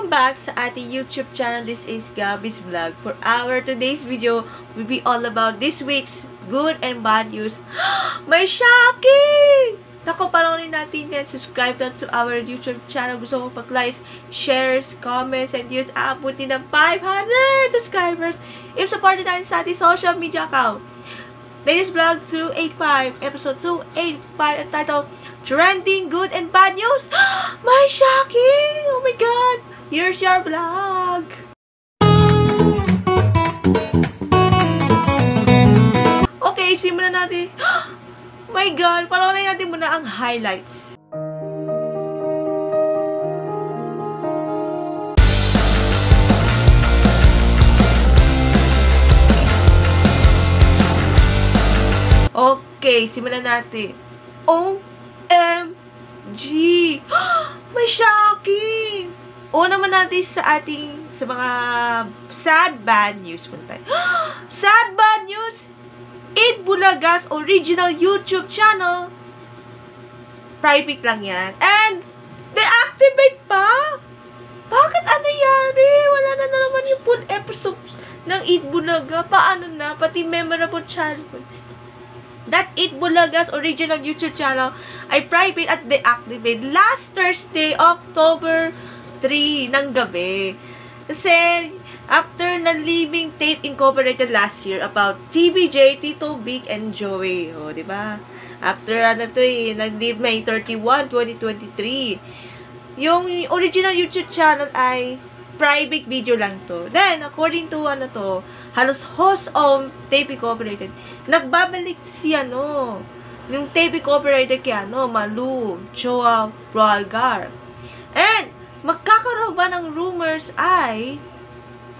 Welcome back sa ating YouTube channel. This is Gabby's Vlog. For our today's video will be all about this week's good and bad news. May shocking! Naku, panoorin natin yan. Subscribe na to our YouTube channel. Gusto ko pag-likes, shares, comments, and views. Aabutin ng 500 subscribers. If supported natin sa ating social media account. Latest Vlog 285, Episode 285, entitled Trending Good and Bad News. My shocking! Oh my God! Here's your vlog! Okay, simulan natin. Oh my God! Panoorin natin muna ang highlights. Okay, simulan natin. OMG! May shocking! Una naman natin sa mga sad bad news. Sad bad news! Eat Bulaga's original YouTube channel. Private lang yan. And, deactivate pa! Bakit ano nangyari? Wala na naman yung full episode ng Eat Bulaga. Paano na? Pati memorable childhood. That Eat Bulaga's original YouTube channel ay private at deactivate last Thursday, October 3 ng gabi. Kasi, after na leaving Tape Incorporated last year about TBJ, Tito, Big, and Joey. O, diba? After, nag-leave May 31, 2023. Yung original YouTube channel ay private video lang to. Then, according to halos host of Tape Incorporated, nagbabalik si yung Tape Incorporated kay Malu, Joa, Broalgar. And, magkakaroon ba ng rumors ay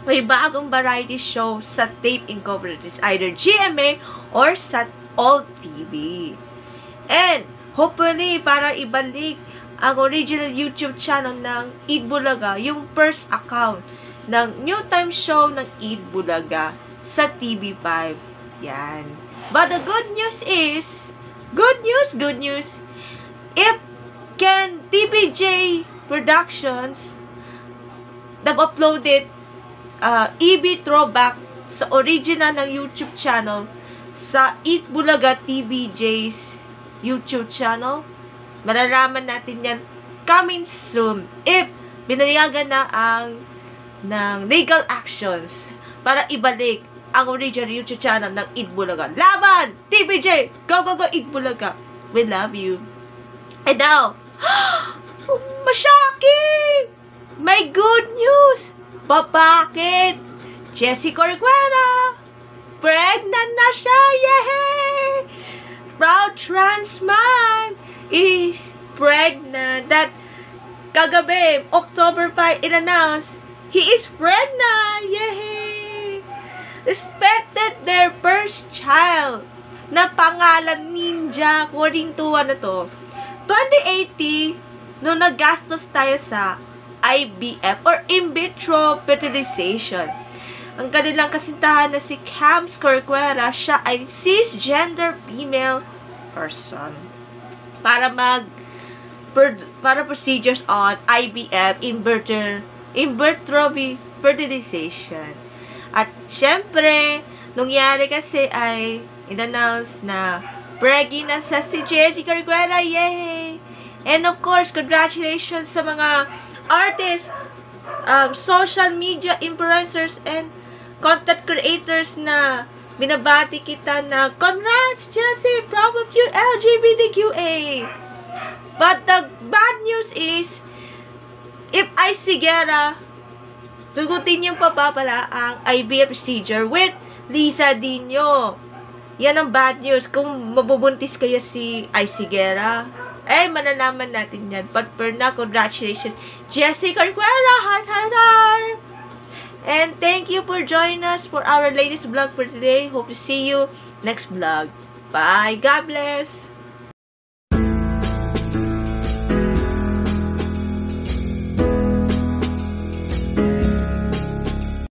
may bagong variety show sa Tape Incorporated, either GMA or sa All TV. And, hopefully, para ibalik ang original YouTube channel ng Eat Bulaga, yung first account ng new time show ng Eat Bulaga sa TV5. Yan. But the good news is, good news, if can TBJ Productions nag-uploaded EB throwback sa original ng YouTube channel sa Eat Bulaga TBJ's YouTube channel, malalaman natin yan coming soon if binayagan na ng legal actions para ibalik ang original YouTube channel ng Eat Bulaga. Laban! TBJ! Go, go, go! Eat Bulaga! We love you. And now, ma-shocking! May good news! Bakit? Jessie Corcuera! Pregnant na siya! Yay! Proud trans man is pregnant. That kagabi, October 5, in-announce he is pregnant. Yay! Expected their first child na pangalan Ninja, according to 2080, nung naggastos tayo sa IVF or in vitro fertilization. Ang kanilang kasintahan na si Cams Corcuera, siya ay cisgender female person. Para procedures on IVF, in vitro fertilization. At syempre, nangyari kasi ay in-announce na pregnant na si Jessie Corcuera. Yay! And of course, congratulations sa mga artists, social media influencers, and content creators na binabati kita na congrats, Jessie, proud of you, LGBTQA. But the bad news is, if Isigera, tugutin yung papapala ang IVF procedure with Lisa Dino. Yan ang bad news. Kung mabubuntis kaya si Isigera, malalaman natin yan. But for now, congratulations, Jessie Corcuera, heart, heart, heart. And thank you for joining us for our latest vlog for today. Hope to see you next vlog. Bye. God bless.